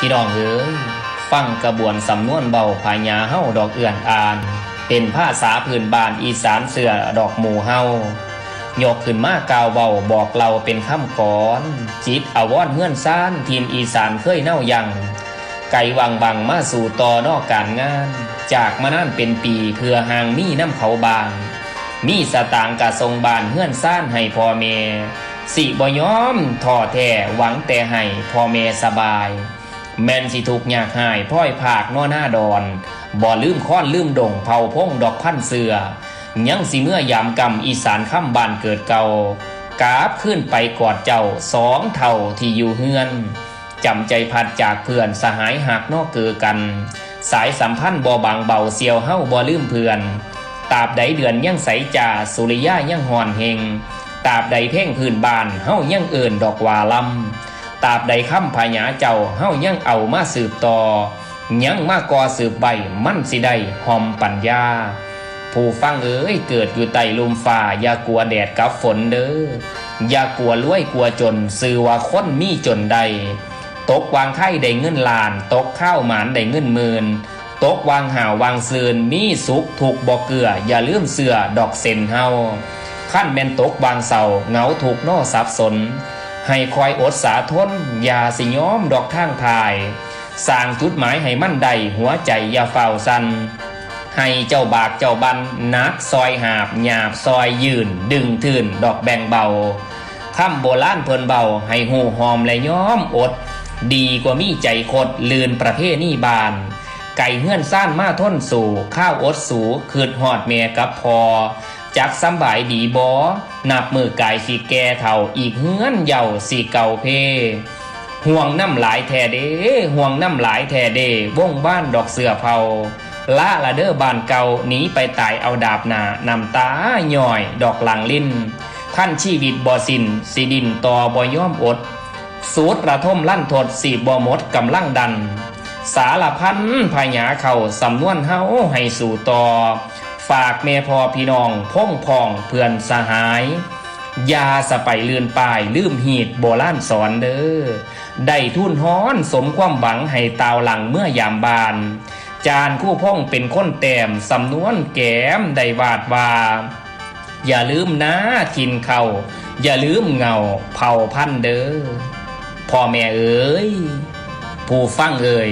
พี่น้องเอ๋ยฟังกระบวนสำนวนเบาพญาเฮาดอกเอื่อนอ่านเป็นภาษาพื้นบ้านอีสานเสือดอกหมู่เฮายกขึ้นมากล่าวเบาบอกเราเป็นคำก่อนจิตอาวรเฮือนซ่านทีนอีสานเคยเน่ายังไก่วังบังมาสู่ต่อนอกการงานจากมานั่นเป็นปีเพื่อห่างมีน้ำเขาบางมีสตางกะทรงบานเฮือนซ่านให้พ่อแม่สิบ่ยอมท้อแท้หวังแต่ให้พ่อแม่สบายแม่นสิทุกยากหายพ้อยภาคนอหน้าดอนบ่ลืมค้อนลืมดงเผาพงดอกพันเสือยังสิเมื่อยามกำอีสานค่ำบ้านเกิดเก่ากราบขึ้นไปกอดเจ้าสองเท่าที่อยู่เฮือนจำใจพัดจากเพื่อนสหายหักนอกเกือกันสายสัมพันธ์บ่บางเบาเสียวเฮ้าบ่ลืมเพื่อนตราบใดเดือนยังใสจ่าสุริยะยังหอนเฮงตราบใดเพ่งพื้นบานเฮ้ายังเอิ่นดอกวาลำตราบใดคำพญาเจ้าเฮ้ายังเอามาสืบต่อยังมากอสืบใบมั่นสิได้หอมปัญญาผู้ฟังเอ๋ยเกิดอยู่ใต้ลมฟ้าอย่ากลัวแดดกับฝนเด้ออย่ากลัวรวยกลัวจนสื่อว่าคนมีจนใดตกวางไข่ได้เงินล้านตกข้าวหมานได้เงินหมื่นตกวางห่าววางซืนมีสุขถูกบ่เกลืออย่าลืมเสือดอกเซนเฮาขั้นแม่นตกวางเสาเหงาถูกนอสับสนให้คอยอดสาทนอย่าสิย้อมดอกทางทายสร้างจุดหมายให้มั่นใดหัวใจอย่าเฝ้าสั่นให้เจ้าบากเจ้าบันนักซอยหาบหยาบซอยยืนดึงทื่นดอกแบ่งเบาคำโบราณเพิ่นเบาให้หูหอมและย้อมอดดีกว่ามีใจคดลืนประเพณีบานไก่เฮือนซ่านมาทนสู่ข้าวอดสูคืดหอดเมียกับพอจักสำบายดีบอนับมือกายสิแก่เท่าอีกเฮือนเย่าสิเก่าเพห่วงน้ำหลายแท่เด้ห่วงน้ำหลายแท่เด้วงบ้านดอกเสือเผาละเด้อบ้านเก่าหนีไปตายเอาดาบหนานำตาหน่อยดอกหลังลิ้นท่านชีวิตบ่สิ้นสิดินต่อบ่ย่อมอดสูตรระทมลั่นทดสีบ่หมดกำลังดันสารพันพญาเข่าสำนวนเฮาให้สู่ต่อฝากแม่พ่อพี่น้องพ่องพองเพื่อนสหายยาสไปเลือนป่ายลืมหีดโบราณสอนเด้อได้ทุนฮ้อนสมความหวังให้ตาวหลังเมื่อยามบานจานคู่พ่องเป็นคนแต้มสำนวนแก้มได้วาดว่าอย่าลืมนะกินเขาอย่าลืมเงาเผ่าพันธุ์เด้อพ่อแม่เอ๋ยผู้ฟังเอ๋ย